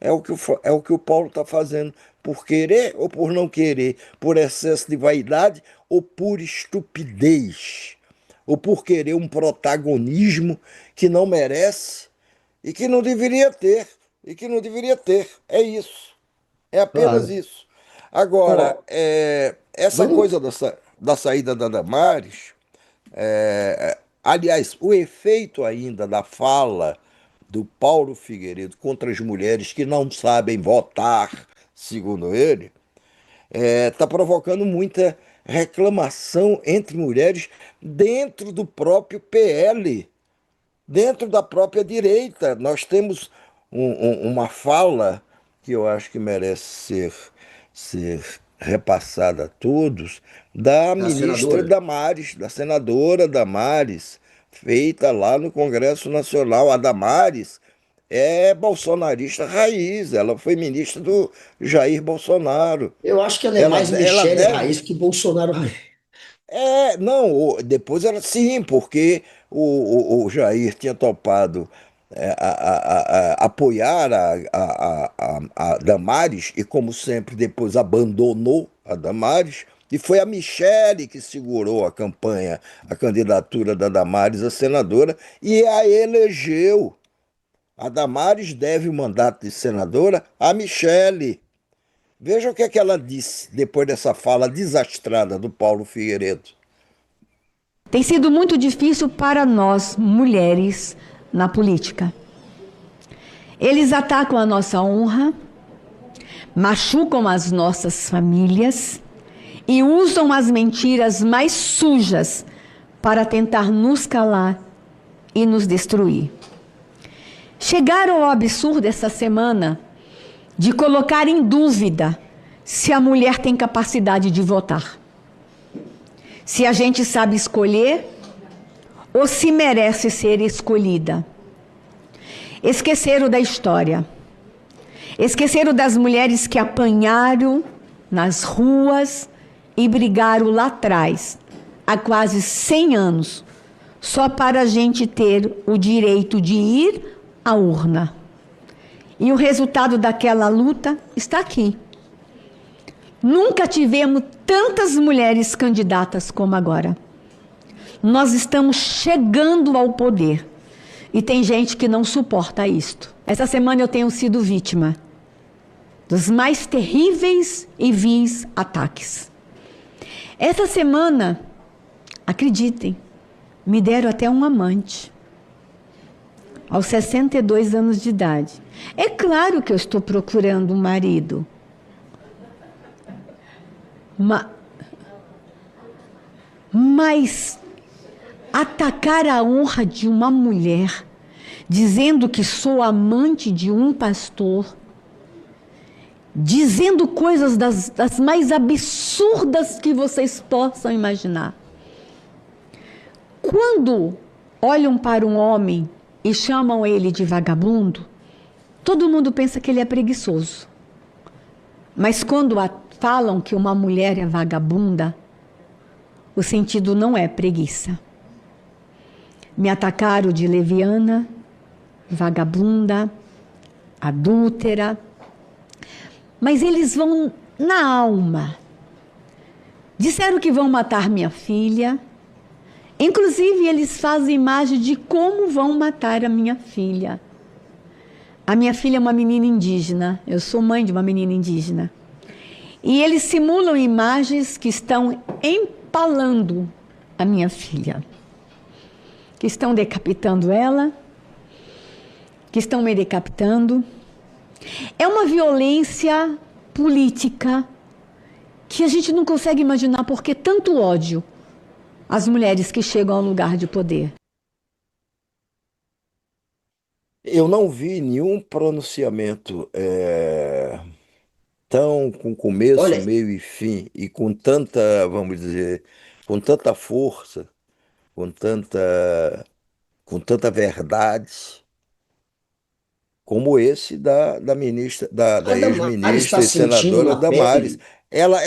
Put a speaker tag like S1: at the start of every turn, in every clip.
S1: é o que o Paulo está fazendo, por querer ou por não querer, por excesso de vaidade ou por estupidez, ou por querer um protagonismo que não merece e que não deveria ter, e que não deveria ter. É isso. É apenas
S2: Claro.
S1: isso. Agora,
S2: Ó,
S1: essa
S2: vamos.
S1: coisa da saída da Damares, aliás, o efeito ainda da fala do Paulo Figueiredo contra as mulheres que não sabem votar, segundo ele, está provocando muita reclamação entre mulheres dentro do próprio PL, dentro da própria direita. Nós temos uma fala que eu acho que merece ser repassada a todos, da
S2: Da
S1: ministra
S2: senadora.
S1: Damares, da senadora Damares, feita lá no Congresso Nacional. A Damares é bolsonarista raiz, ela foi ministra do Jair Bolsonaro.
S2: Eu acho que ela é
S1: Ela,
S2: mais
S1: ela
S2: Michele
S1: deve
S2: Raiz que Bolsonaro Raiz.
S1: não, depois era sim, porque o Jair tinha topado apoiar a Damares e, como sempre, depois abandonou a Damares. E foi a Michele que segurou a campanha, a candidatura da Damares a senadora e a elegeu. A Damares deve o mandato de senadora à Michele. Veja o que é que ela disse depois dessa fala desastrada do Paulo Figueiredo.
S3: Tem sido muito difícil para nós, mulheres, na política. Eles atacam a nossa honra, machucam as nossas famílias e usam as mentiras mais sujas para tentar nos calar e nos destruir. Chegaram ao absurdo essa semana de colocar em dúvida se a mulher tem capacidade de votar, se a gente sabe escolher ou se merece ser escolhida. Esqueceram da história. Esqueceram das mulheres que apanharam nas ruas e brigaram lá atrás, há quase 100 anos, só para a gente ter o direito de ir à urna. E o resultado daquela luta está aqui. Nunca tivemos tantas mulheres candidatas como agora. Nós estamos chegando ao poder. E tem gente que não suporta isto. Essa semana eu tenho sido vítima dos mais terríveis e vis ataques. Essa semana, acreditem, me deram até um amante. Aos 62 anos de idade. É claro que eu estou procurando um marido. Mas atacar a honra de uma mulher, dizendo que sou amante de um pastor, dizendo coisas das mais absurdas que vocês possam imaginar. Quando olham para um homem e chamam ele de vagabundo, todo mundo pensa que ele é preguiçoso. Mas quando falam que uma mulher é vagabunda, o sentido não é preguiça. Me atacaram de leviana, vagabunda, adúltera, mas eles vão na alma. Disseram que vão matar minha filha, inclusive eles fazem imagem de como vão matar a minha filha. A minha filha é uma menina indígena, eu sou mãe de uma menina indígena. E eles simulam imagens que estão empalando a minha filha, que estão decapitando ela, que estão me decapitando. É uma violência política que a gente não consegue imaginar porque tanto ódio às mulheres que chegam ao lugar de poder.
S1: Eu não vi nenhum pronunciamento tão com começo,
S2: Olha,
S1: meio e fim, e com tanta, vamos dizer, com tanta força, com tanta, com tanta verdade, como esse da ministra, da
S2: a Damares está
S1: ex-ministra e
S2: sentindo
S1: senadora
S2: na
S1: Damares.
S2: pele.
S1: Ela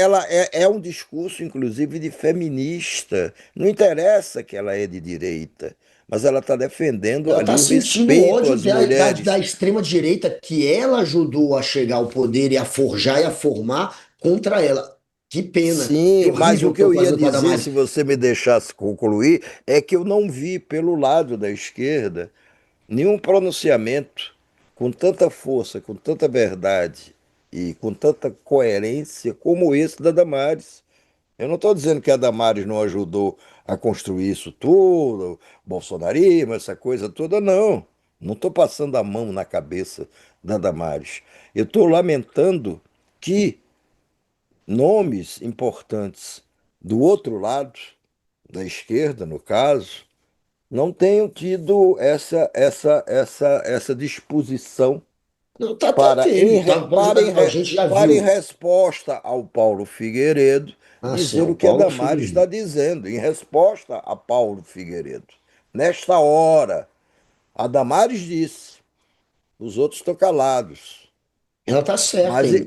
S1: é um discurso, inclusive, de feminista. Não interessa que ela é de direita. mas ela está defendendo
S2: Ela
S1: ali
S2: está
S1: o
S2: sentindo
S1: respeito
S2: ódio
S1: às
S2: da
S1: mulheres.
S2: extrema-direita que ela ajudou a chegar ao poder e a forjar e a formar contra ela. Que pena. Que
S1: Sim, mas
S2: horrível
S1: o
S2: o
S1: que
S2: que estão
S1: eu ia
S2: fazendo com a
S1: dizer,
S2: Damares.
S1: se você me deixasse concluir, é que eu não vi pelo lado da esquerda nenhum pronunciamento com tanta força, com tanta verdade e com tanta coerência como esse da Damares. Eu não estou dizendo que a Damares não ajudou a construir isso tudo, bolsonarismo, essa coisa toda, não. Não estou passando a mão na cabeça da Damares. Eu estou lamentando que nomes importantes do outro lado, da esquerda, no caso, não tenham tido essa disposição
S2: Não, tá até
S1: para,
S2: tendo, tá? A gente já
S1: para, em
S2: viu.
S1: resposta ao Paulo Figueiredo,
S2: Ah, sim,
S1: dizer
S2: ao
S1: o que a
S2: Paulo
S1: Damares está
S2: Figueiredo.
S1: dizendo, em resposta a Paulo Figueiredo. Nesta hora, a Damares disse, os outros estão calados.
S2: Ela tá certa,
S1: Mas,
S2: hein?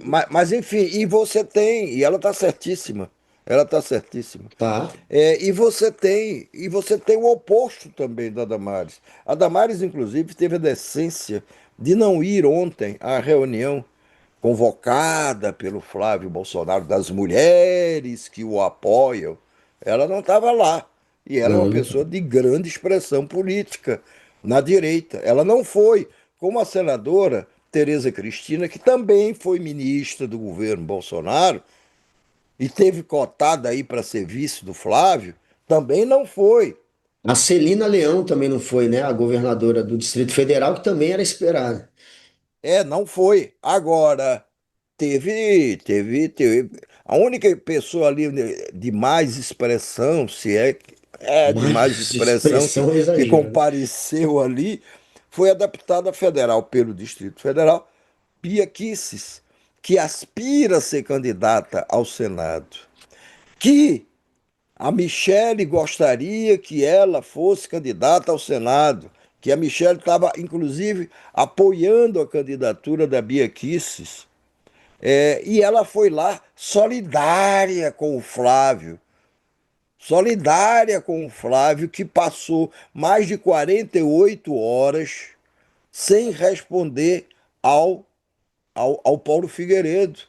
S1: enfim, e você tem, e ela está certíssima, ela está certíssima.
S2: Tá.
S1: E você tem o oposto também da Damares. A Damares, inclusive, teve a decência de não ir ontem à reunião convocada pelo Flávio Bolsonaro das mulheres que o apoiam. Ela não estava lá. E ela é uma
S2: Não,
S1: pessoa de grande expressão política na direita. Ela não foi, como a senadora Tereza Cristina, que também foi ministra do governo Bolsonaro e teve cotada aí para ser vice do Flávio, também não foi.
S2: a Celina Leão também não foi, né? A governadora do Distrito Federal, que também era esperada.
S1: Não foi. Agora, teve. A única pessoa ali de mais expressão, se é de mais
S2: Mas
S1: expressão, que,
S2: expressão é
S1: que
S2: exagero, né?
S1: compareceu ali, foi a deputada federal pelo Distrito Federal, Bia Kicis, que aspira a ser candidata ao Senado. Que a Michele gostaria que ela fosse candidata ao Senado, que a Michele estava, inclusive, apoiando a candidatura da Bia Kicis. E ela foi lá solidária com o Flávio, que passou mais de 48 horas sem responder ao Paulo Figueiredo,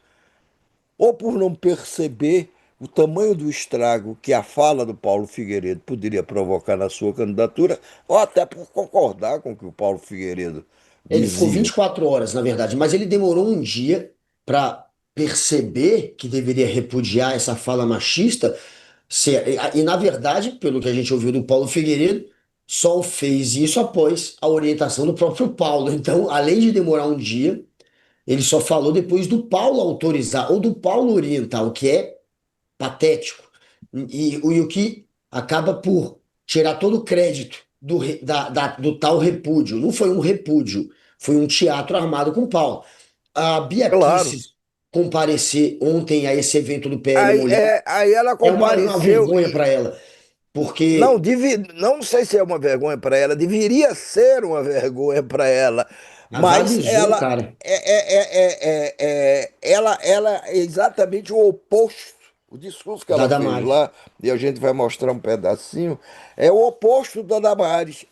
S1: ou por não perceber o tamanho do estrago que a fala do Paulo Figueiredo poderia provocar na sua candidatura, ou até por concordar com o que o Paulo Figueiredo
S2: Ele ficou
S1: dizia.
S2: 24 horas, na verdade, mas ele demorou um dia para perceber que deveria repudiar essa fala machista. E, na verdade, pelo que a gente ouviu do Paulo Figueiredo, só fez isso após a orientação do próprio Paulo. Então, além de demorar um dia, ele só falou depois do Paulo autorizar, ou do Paulo orientar, o que é patético. E o que acaba por tirar todo o crédito do tal repúdio. Não foi um repúdio, foi um teatro armado com pau. A Bia
S1: Claro.
S2: Kicis comparecer ontem a esse evento do PL
S1: Aí,
S2: Mulher
S1: aí ela
S2: é uma
S1: compareceu
S2: vergonha
S1: e
S2: para ela,
S1: não,
S2: porque
S1: não sei se é uma vergonha para ela, deveria ser uma vergonha para ela, mas
S2: avalizou o cara.
S1: ela é exatamente o oposto. O discurso que
S2: Da
S1: ela fez
S2: Damares.
S1: lá, e a gente vai mostrar um pedacinho, é o oposto da Damares.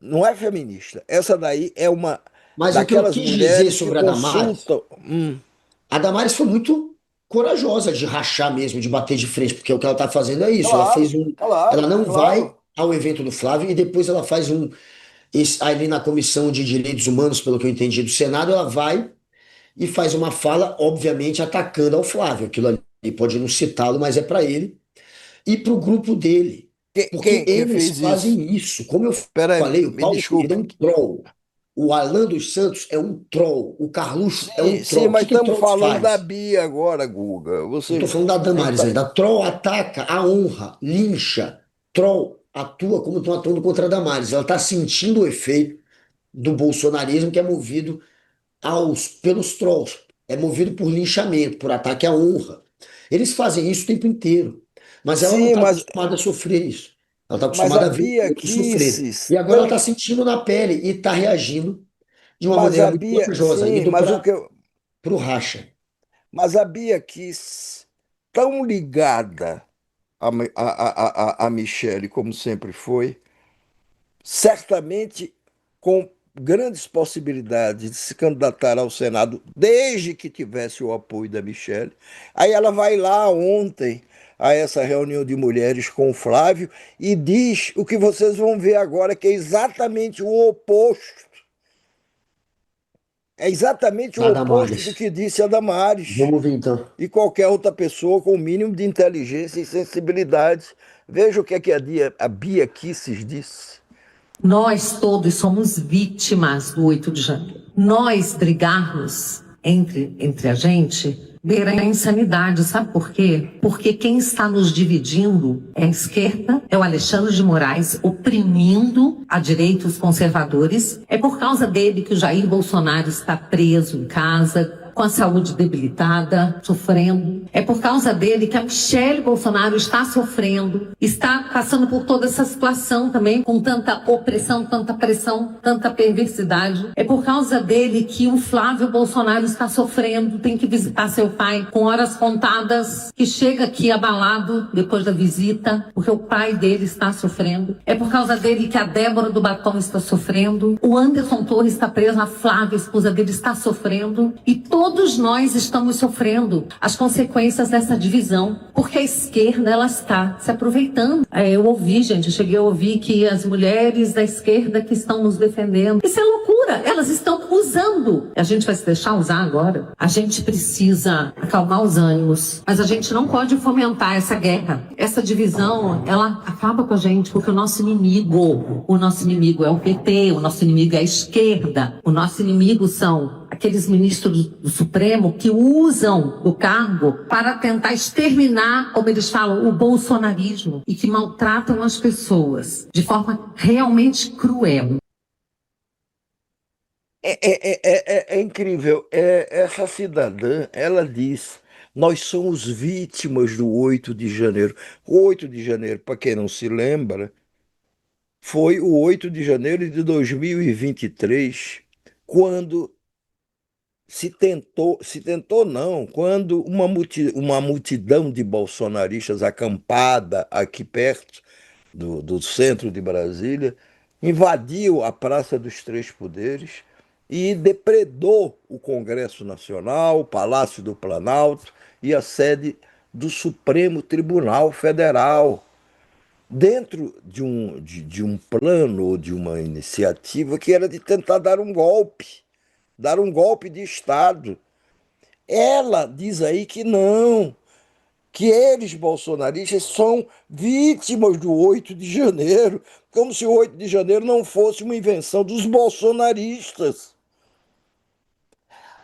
S1: Não é feminista, essa daí é uma
S2: Mas o que eu
S1: daquelas
S2: quis dizer
S1: mulheres que
S2: sobre a Damares,
S1: consultam.
S2: a Damares foi muito corajosa de rachar mesmo, de bater de frente, porque o que ela está fazendo é isso.
S1: Claro,
S2: Ela
S1: claro,
S2: não vai
S1: claro.
S2: ao evento do Flávio e depois ela faz ali na Comissão de Direitos Humanos, pelo que eu entendi do Senado, ela vai e faz uma fala, obviamente, atacando ao Flávio. Aquilo ali pode não citá-lo, mas é para ele e para o grupo dele. Porque
S1: Quem
S2: eles
S1: fez isso?
S2: fazem isso. Como eu
S1: Peraí,
S2: falei, o
S1: me
S2: Paulo Figueiredo é
S1: desculpe.
S2: um troll. O Alan dos Santos é um troll. O Carluxo é um
S1: Sim, sim,
S2: troll. O
S1: mas
S2: que que
S1: estamos
S2: troll
S1: falando da
S2: faz?
S1: Bia agora, Guga.
S2: Eu tô
S1: Você.
S2: falando da
S1: A gente
S2: Damares
S1: tá-
S2: ainda. Troll ataca a honra, lincha. Troll atua como estão atuando contra a Damares. Ela está sentindo o efeito do bolsonarismo que é movido pelos trolls. É movido por linchamento, por ataque à honra. Eles fazem isso o tempo inteiro. Mas ela não
S1: Sim,
S2: está acostumada a sofrer isso. Ela está
S1: mas a
S2: acostumada a ver o
S1: Bia
S2: outro sofrer.
S1: Kicis
S2: E agora ela está sentindo na pele e está reagindo de uma
S1: mas
S2: maneira
S1: a
S2: muito
S1: Bia,
S2: corajosa,
S1: sim,
S2: indo
S1: mas o
S2: para
S1: que eu,
S2: o racha.
S1: mas a Bia quis tão ligada, a Michele, como sempre foi, certamente com grandes possibilidades de se candidatar ao Senado, desde que tivesse o apoio da Michele. Aí ela vai lá ontem a essa reunião de mulheres com o Flávio e diz o que vocês vão ver agora, que é exatamente o oposto. É exatamente o
S2: A
S1: oposto do
S2: Damares.
S1: que disse a Damares
S2: Vamos ver então.
S1: e qualquer outra pessoa com o mínimo de inteligência e sensibilidade. Veja o que é que a Bia Kicis disse.
S4: Nós todos somos vítimas do 8 de janeiro. Nós brigarmos entre a gente beira a insanidade. Sabe por quê? Porque quem está nos dividindo é a esquerda, é o Alexandre de Moraes oprimindo a direita os conservadores. É por causa dele que o Jair Bolsonaro está preso em casa, com a saúde debilitada, sofrendo. É por causa dele que a Michele Bolsonaro está sofrendo, está passando por toda essa situação também, com tanta opressão, tanta pressão, tanta perversidade. É por causa dele que o Flávio Bolsonaro está sofrendo, tem que visitar seu pai com horas contadas, que chega aqui abalado depois da visita, porque o pai dele está sofrendo. É por causa dele que a Débora do Batom está sofrendo, o Anderson Torres está preso, a Flávia, a esposa dele, está sofrendo, e todos nós estamos sofrendo as consequências dessa divisão, porque a esquerda, ela está se aproveitando. Eu cheguei a ouvir que as mulheres da esquerda que estão nos defendendo. Isso é loucura, elas estão usando. A gente vai se deixar usar agora? A gente precisa acalmar os ânimos, mas a gente não pode fomentar essa guerra. Essa divisão, ela acaba com a gente, porque o nosso inimigo é o PT, o nosso inimigo é a esquerda, o nosso inimigo são aqueles ministros do Supremo que usam o cargo para tentar exterminar, como eles falam, o bolsonarismo, e que maltratam as pessoas de forma realmente cruel.
S1: É incrível. Essa cidadã, ela diz: nós somos vítimas do 8 de janeiro. O 8 de janeiro, para quem não se lembra, foi o 8 de janeiro de 2023, quando se tentou não, quando uma multidão de bolsonaristas acampada aqui perto do centro de Brasília invadiu a Praça dos Três Poderes e depredou o Congresso Nacional, o Palácio do Planalto e a sede do Supremo Tribunal Federal, dentro de um plano, de uma iniciativa que era de tentar dar um golpe de Estado. Ela diz aí que não, que eles, bolsonaristas, são vítimas do 8 de janeiro, como se o 8 de janeiro não fosse uma invenção dos bolsonaristas.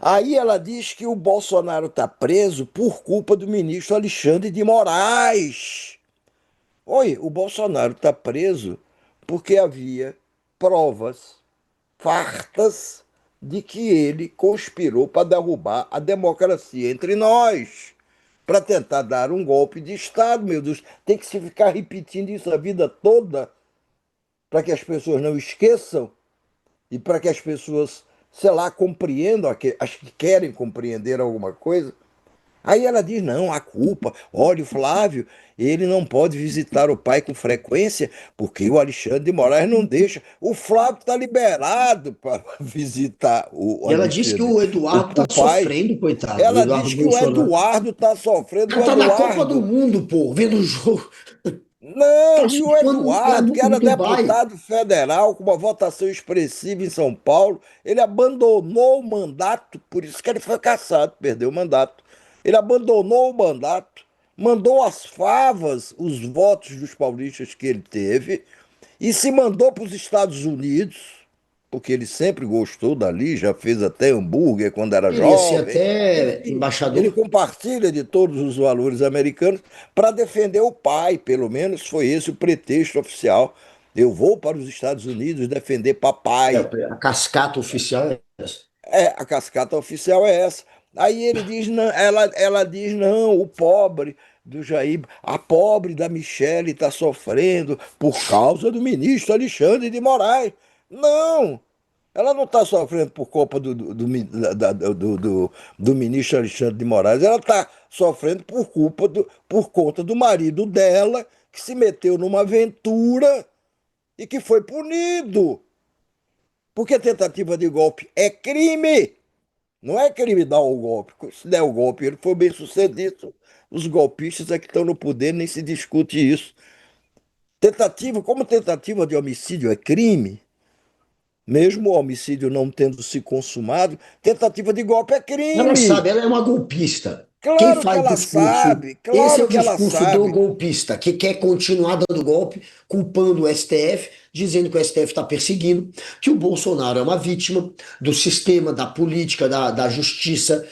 S1: Aí ela diz que o Bolsonaro está preso por culpa do ministro Alexandre de Moraes. Oi, o Bolsonaro está preso porque havia provas fartas de que ele conspirou para derrubar a democracia entre nós, para tentar dar um golpe de Estado, meu Deus. Tem que se ficar repetindo isso a vida toda para que as pessoas não esqueçam e para que as pessoas, sei lá, compreendam, as que querem compreender alguma coisa. Aí ela diz: não, a culpa, olha, o Flávio, ele não pode visitar o pai com frequência, porque o Alexandre de Moraes não deixa. O Flávio está liberado para visitar o
S2: E ela disse que
S1: Alexandre,
S2: o Eduardo está
S1: o pai.
S2: sofrendo, coitado. O
S1: Ela
S2: Eduardo
S1: diz que o
S2: Bolsonaro.
S1: Eduardo está sofrendo,
S2: Ela
S1: o
S2: tá na Copa do
S1: Eduardo.
S2: Mundo, pô, vendo o jogo. Tá
S1: Não, e o
S2: surfando lá
S1: Eduardo, que
S2: no
S1: era
S2: Dubai.
S1: deputado federal com uma votação expressiva em São Paulo, ele abandonou o mandato, por isso que ele foi cassado, perdeu o mandato. Ele abandonou o mandato, mandou as favas, os votos dos paulistas que ele teve, e se mandou para os Estados Unidos, porque ele sempre gostou dali, já fez até hambúrguer quando era
S2: Queria ser
S1: jovem.
S2: até
S1: Enfim, ele
S2: embaixador.
S1: compartilha de todos os valores americanos para defender o pai, pelo menos foi esse o pretexto oficial. Eu vou para os Estados Unidos defender papai.
S2: A cascata oficial é essa.
S1: A cascata oficial é essa. Aí ele diz, não, ela diz, não, o pobre do Jair, a pobre da Michele está sofrendo por causa do ministro Alexandre de Moraes. Não! Ela não está sofrendo por culpa do ministro Alexandre de Moraes, ela está sofrendo por conta do marido dela, que se meteu numa aventura e que foi punido. Porque tentativa de golpe é crime. Não é crime dar o golpe. Se der o golpe, ele foi bem sucedido. Os golpistas é que estão no poder, nem se discute isso. Como tentativa de homicídio é crime, mesmo o homicídio não tendo se consumado, tentativa de golpe é
S2: Ela
S1: crime.
S2: sabe, ela é uma golpista. Quem
S1: Claro que
S2: faz
S1: ela
S2: discurso,
S1: sabe,
S2: esse é
S1: claro
S2: o
S1: que ela
S2: discurso do
S1: sabe.
S2: golpista, que quer continuar dando golpe, culpando o STF, dizendo que o STF está perseguindo, que o Bolsonaro é uma vítima do sistema, da política, da justiça,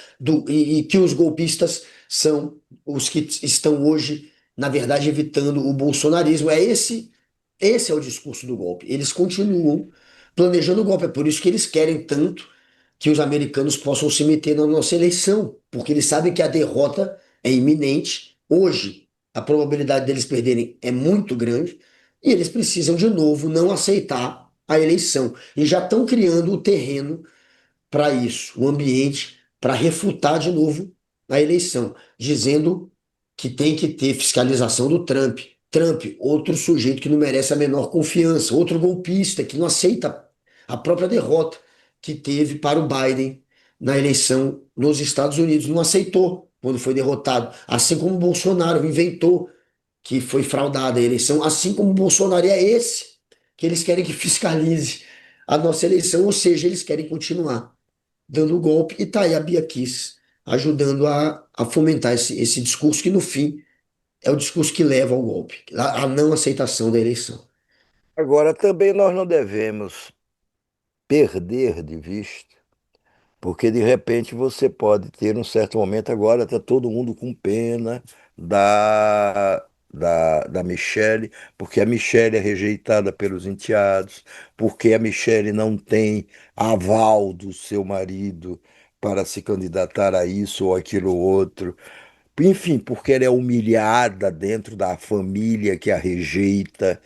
S2: e que os golpistas são os que estão hoje, na verdade, evitando o bolsonarismo. Esse é o discurso do golpe. Eles continuam planejando o golpe, é por isso que eles querem tanto que os americanos possam se meter na nossa eleição, porque eles sabem que a derrota é iminente. Hoje, a probabilidade deles perderem é muito grande e eles precisam de novo não aceitar a eleição. E já estão criando o terreno para isso, o ambiente para refutar de novo a eleição, dizendo que tem que ter fiscalização do Trump. Trump, outro sujeito que não merece a menor confiança, outro golpista que não aceita a própria derrota que teve para o Biden na eleição nos Estados Unidos. Não aceitou quando foi derrotado. Assim como o Bolsonaro inventou que foi fraudada a eleição, assim como o Bolsonaro é esse que eles querem que fiscalize a nossa eleição, ou seja, eles querem continuar dando o golpe, e tá aí a Bia Kiss ajudando a fomentar esse discurso que, no fim, é o discurso que leva ao golpe, a não aceitação da eleição.
S1: Agora, também nós não devemos perder de vista, porque de repente você pode ter um certo momento, agora está todo mundo com pena da Michelle, porque a Michelle é rejeitada pelos enteados, porque a Michelle não tem aval do seu marido para se candidatar a isso ou aquilo outro. Enfim, porque ela é humilhada dentro da família que a rejeita.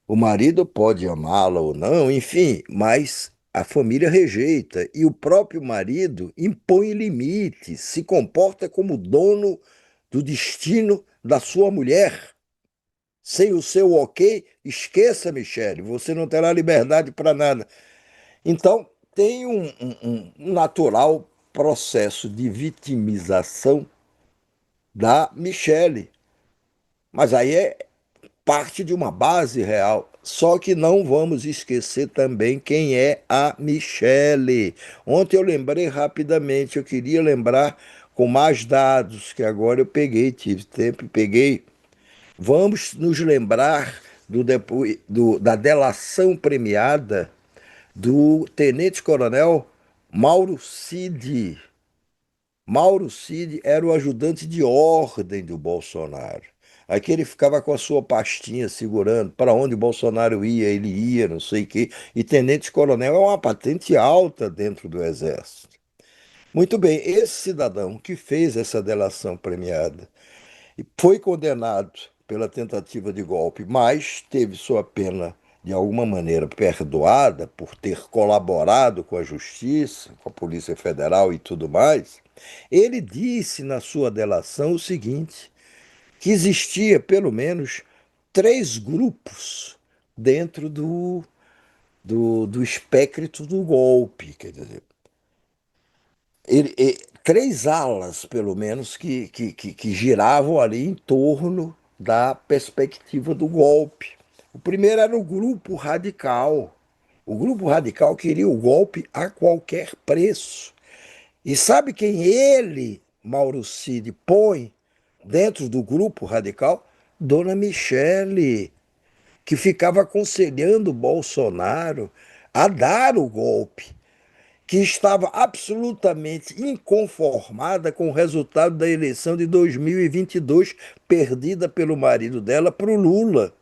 S1: O marido pode amá-la ou não, enfim, mas a família rejeita e o próprio marido impõe limites, se comporta como dono do destino da sua mulher. Sem o seu ok, esqueça, Michele, você não terá liberdade para nada. Então, tem um natural processo de vitimização da Michele, mas aí é parte de uma base real. Só que não vamos esquecer também quem é a Michele. Ontem eu lembrei rapidamente, eu queria lembrar com mais dados, que agora eu peguei, tive tempo e peguei. Vamos nos lembrar da delação premiada do tenente-coronel Mauro Cid. Mauro Cid era o ajudante de ordem do Bolsonaro. Aqui ele ficava com a sua pastinha segurando para onde o Bolsonaro ia, ele ia, não sei o quê. E tenente-coronel é uma patente alta dentro do Exército. Muito bem, esse cidadão que fez essa delação premiada e foi condenado pela tentativa de golpe, mas teve sua pena de alguma maneira perdoada por ter colaborado com a justiça, com a Polícia Federal e tudo mais. Ele disse na sua delação o seguinte: que existia pelo menos três grupos dentro do espectro do golpe. Quer dizer, três alas, pelo menos, que giravam ali em torno da perspectiva do golpe. O primeiro era o grupo radical. O grupo radical queria o golpe a qualquer preço. E sabe quem ele, Mauro Cid, põe dentro do grupo radical? Dona Michele, que ficava aconselhando Bolsonaro a dar o golpe, que estava absolutamente inconformada com o resultado da eleição de 2022, perdida pelo marido dela para o Lula.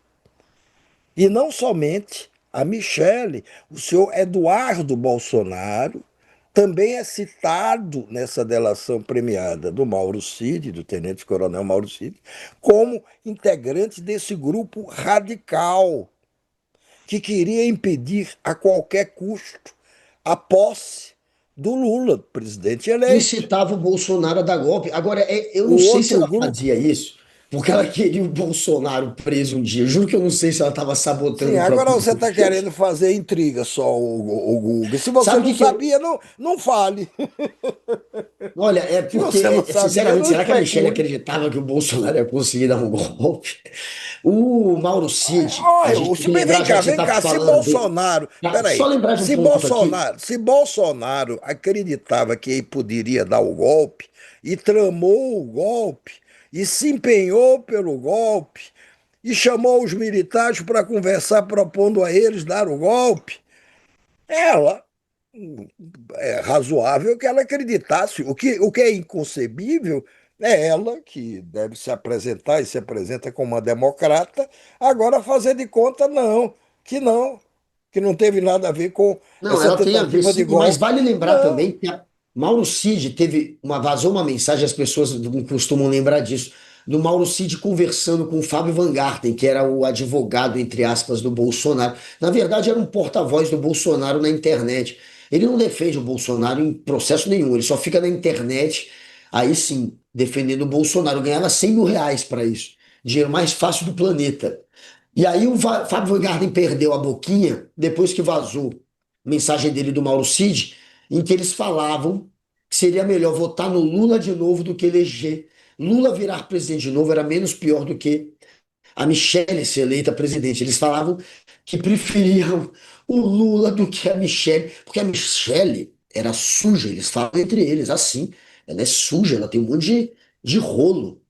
S1: E não somente a Michele, o senhor Eduardo Bolsonaro também é citado nessa delação premiada do Mauro Cid, do tenente-coronel Mauro Cid, como integrante desse grupo radical. que queria impedir a qualquer custo a posse do Lula, presidente eleito.
S2: Incitava o Bolsonaro a dar golpe. Agora, eu
S1: O
S2: não sei se
S1: outro
S2: ela
S1: grupo,
S2: fazia isso porque ela queria o Bolsonaro preso um dia. Juro que eu não sei se ela estava
S1: sim,
S2: sabotando o
S1: agora
S2: próprio
S1: você
S2: grupo.
S1: está querendo fazer intriga só, o Guga. Se você
S2: Sabe o
S1: não
S2: que que eu.
S1: sabia, não, não fale.
S2: Olha, é
S1: Se
S2: porque,
S1: você não sabia,
S2: sinceramente,
S1: não
S2: será que a Michelle
S1: especule.
S2: acreditava que o Bolsonaro ia conseguir dar um golpe? O Mauro Cid, a gente
S1: Olha,
S2: tem que lembrar, já que você
S1: vem
S2: está
S1: cá, se
S2: falando dele.
S1: Bolsonaro,
S2: Tá, só
S1: peraí,
S2: lembrar de um ponto aqui.
S1: Se Bolsonaro acreditava que ele poderia dar o golpe e tramou o golpe e se empenhou pelo golpe e chamou os militares para conversar, propondo a eles dar o golpe, ela é razoável que ela acreditasse. O que é inconcebível é ela, que deve se apresentar e se apresenta como uma democrata, agora fazer de conta não, que não teve nada a ver com
S2: Não,
S1: essa
S2: ela tem a ver
S1: tentativa de
S2: sim, mas
S1: golpe.
S2: vale lembrar
S1: Não.
S2: também que a Mauro Cid vazou uma mensagem, as pessoas não costumam lembrar disso, do Mauro Cid conversando com o Fábio Van Garten, que era o advogado, entre aspas, do Bolsonaro. Na verdade, era um porta-voz do Bolsonaro na internet. Ele não defende o Bolsonaro em processo nenhum, ele só fica na internet, aí sim, defendendo o Bolsonaro. Ganhava R$ 100.000 para isso. Dinheiro mais fácil do planeta. E aí o Fábio Van Garten perdeu a boquinha depois que vazou mensagem dele do Mauro Cid, em que eles falavam que seria melhor votar no Lula de novo do que eleger. Lula virar presidente de novo era menos pior do que a Michelle ser eleita presidente. Eles falavam que preferiam o Lula do que a Michelle, porque a Michelle era suja, eles falam entre eles assim, ela é suja, ela tem um monte de rolo.